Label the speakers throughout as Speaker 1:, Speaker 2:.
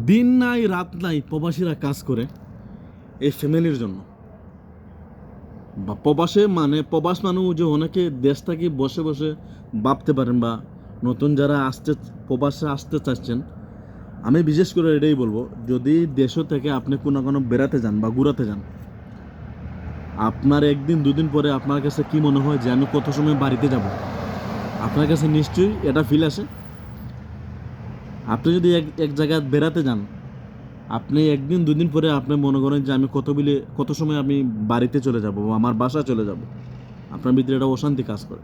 Speaker 1: দিন নাই রাত নাই প্রবাসীরা কাজ করে এই ফ্যামিলির জন্য। বা প্রবাস মানুষ যে অনেকে দেশ থেকে বসে বসে ভাবতে পারেন, বা নতুন যারা প্রবাসে আসতে চাচ্ছেন, আমি বিশেষ করে এটাই বলবো, যদি দেশ থেকে আপনি কোনো বেড়াতে যান বা ঘুরাতে যান, আপনার একদিন দুদিন পরে আপনার কাছে কি মনে হয় যে আমি কত সময় বাড়িতে যাব? আপনার কাছে নিশ্চয়ই এটা ফিল আসে। আপনি যদি এক জায়গায় বেড়াতে যান, আপনি একদিন দুদিন পরে আপনি মনে করেন যে আমি কত সময় আমি বাড়িতে চলে যাব বা আমার বাসায় চলে যাব, আপনার ভিতরে একটা অশান্তি কাজ করে।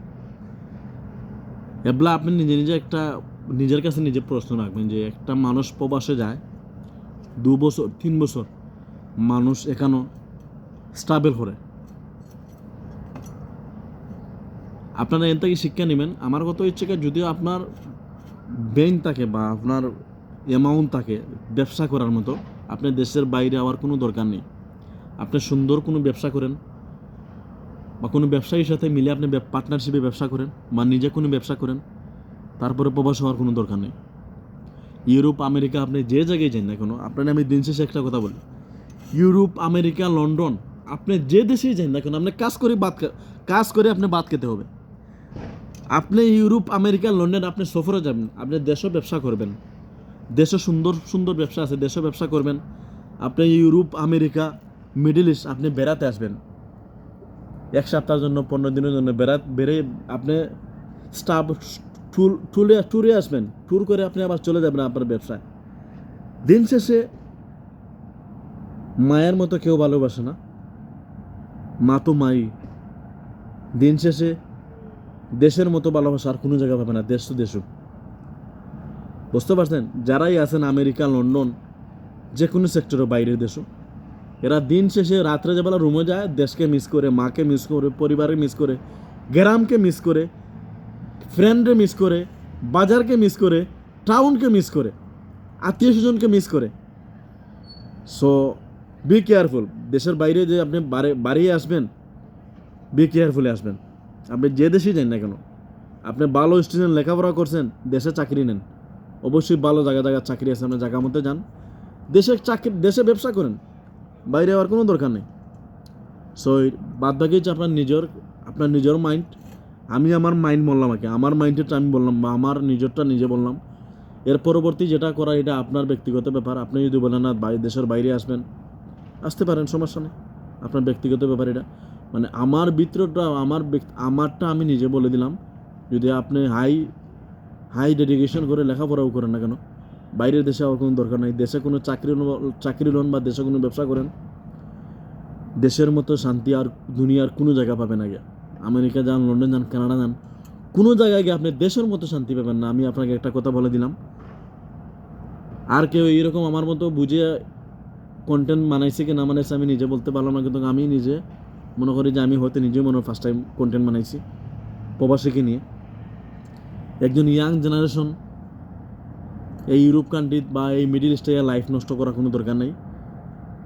Speaker 1: এবলা আপনি নিজের কাছে নিজে প্রশ্ন রাখবেন যে একটা মানুষ প্রবাসে যায় 2 বছর 3 বছর, মানুষ এখানো স্টাবেল করে। আপনারা এর থেকে শিক্ষা নেবেন। আমার কত ইচ্ছে যদিও আপনার ব্যাংক থাকে বা আপনার অ্যামাউন্ট থাকে ব্যবসা করার মতো, আপনি দেশের বাইরে আবার কোনো দরকার নেই। আপনি সুন্দর কোনো ব্যবসা করেন বা কোনো ব্যবসায়ীর সাথে মিলে আপনি পার্টনারশিপে ব্যবসা করেন বা নিজে কোনো ব্যবসা করেন, তারপরে প্রবাস হওয়ার কোনো দরকার নেই। ইউরোপ আমেরিকা আপনি যে জায়গায় যান না কেন, আপনার আমি দিন শেষে একটা কথা বলি, ইউরোপ আমেরিকা লন্ডন আপনি যে দেশেই যান না কেন, আপনি কাজ করে আপনি ভাত খেতে হবে। আপনি ইউরোপ আমেরিকা লন্ডন আপনি সফরে যাবেন, আপনি দেশও ব্যবসা করবেন, দেশে সুন্দর সুন্দর ব্যবসা আছে, দেশে ব্যবসা করবেন। আপনি ইউরোপ আমেরিকা মিডল ইস্ট আপনি বেড়াতে আসবেন 1 সপ্তাহের জন্য, 15 দিনের জন্য বেড়ে আপনি স্টাফ ট্যুরে আসবেন, ট্যুর করে আপনি আবার চলে যাবেন আপনার ব্যবসায়। দিন শেষে মায়ের মতো কেউ ভালোবাসে না, মা তো মাই। দিন শেষে দেশের মতো ভালোবাসা আর কোনো জায়গা পাবে না, দেশ তো দেশও। বুঝতে পারছেন? যারাই আছেন আমেরিকা লন্ডন যে কোনো সেক্টরের বাইরের দেশও, এরা দিন শেষে রাত্রে যেবেলা রুমে যায় দেশকে মিস করে, মাকে মিস করে, পরিবারকে মিস করে, গ্রামকে মিস করে, ফ্রেন্ডকে মিস করে, বাজারকে মিস করে, টাউনকে মিস করে, আত্মীয় স্বজনকে মিস করে। So be careful. দেশের বাইরে যে আপনি বাড়ি আসবেন, বি কেয়ারফুলি আসবেন। আপনি যে দেশেই যান না কেন, আপনি ভালো স্টুডেন্ট লেখাপড়া করছেন, দেশে চাকরি নেন। অবশ্যই ভালো জায়গায় চাকরি আছে, আপনার জায়গা মতো যান, দেশে ব্যবসা করেন, বাইরে আর কোনো দরকার নেই। সো বাদ বাকি হচ্ছে আপনার নিজের মাইন্ড। আমি আমার মাইন্ড বললাম, আমার মাইন্ডেরটা আমি বললাম, বা আমার নিজেরটা নিজে বললাম। এর পরবর্তী যেটা করা এটা আপনার ব্যক্তিগত ব্যাপার। আপনি যদি বলেন না দেশের বাইরে আসতে পারেন, সমস্যা নেই, আপনার ব্যক্তিগত ব্যাপার এটা। মানে আমার ভিতরটা আমারটা আমি নিজে বলে দিলাম। যদি আপনি হাই ডেডিকেশন করে লেখাপড়াও করেন না কেন, বাইরের দেশে আর কোনো দরকার নাই। দেশে কোনো চাকরি লোন বা দেশে কোনো ব্যবসা করেন, দেশের মতো শান্তি আর দুনিয়ার কোনো জায়গা পাবেন আগে। আমেরিকা যান, লন্ডন যান, কানাডা যান, কোনো জায়গায় গিয়ে আপনি দেশের মতো শান্তি পাবেন না। আমি আপনাকে একটা কথা বলে দিলাম। আর কেউ এইরকম আমার মতো বুঝে কন্টেন্ট বানাইছে কি না বানাইছে আমি নিজে বলতে পারলাম না, কিন্তু আমি নিজে মনে করি যে আমি হয়তো নিজেও ফার্স্ট টাইম কন্টেন্ট বানাইছি প্রবাসীকে নিয়ে। একজন ইয়াং জেনারেশন এই ইউরোপ কান্ট্রি বা এই মিডিল ইস্টে লাইফ নষ্ট করার কোনো দরকার নেই।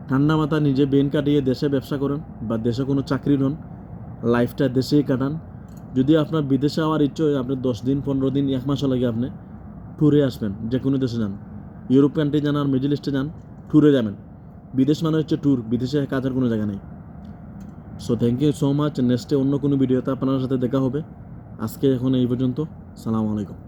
Speaker 1: ঠান্ডা মাথা নিজে বেন কাটিয়ে দেশে ব্যবসা করেন বা দেশে কোনো চাকরি নন, লাইফটা দেশেই কাটান। যদি আপনার বিদেশে যাওয়ার ইচ্ছে হয়, আপনি 10 দিন 15 দিন 1 মাস লাগে আপনি ট্যুরে আসবেন, যে কোনো দেশে যান, ইউরোপ কান্ট্রি যান আর মিডল ইস্টে যান, ট্যুরে যাবেন। বিদেশ মানে হচ্ছে ট্যুর, বিদেশে কাজের কোনো জায়গা নেই। So thank you so much. নেক্সটে অন্য কোনো ভিডিওতে আপনার সাথে দেখা হবে। আজকে এখন এই পর্যন্ত। সালামু আলাইকুম।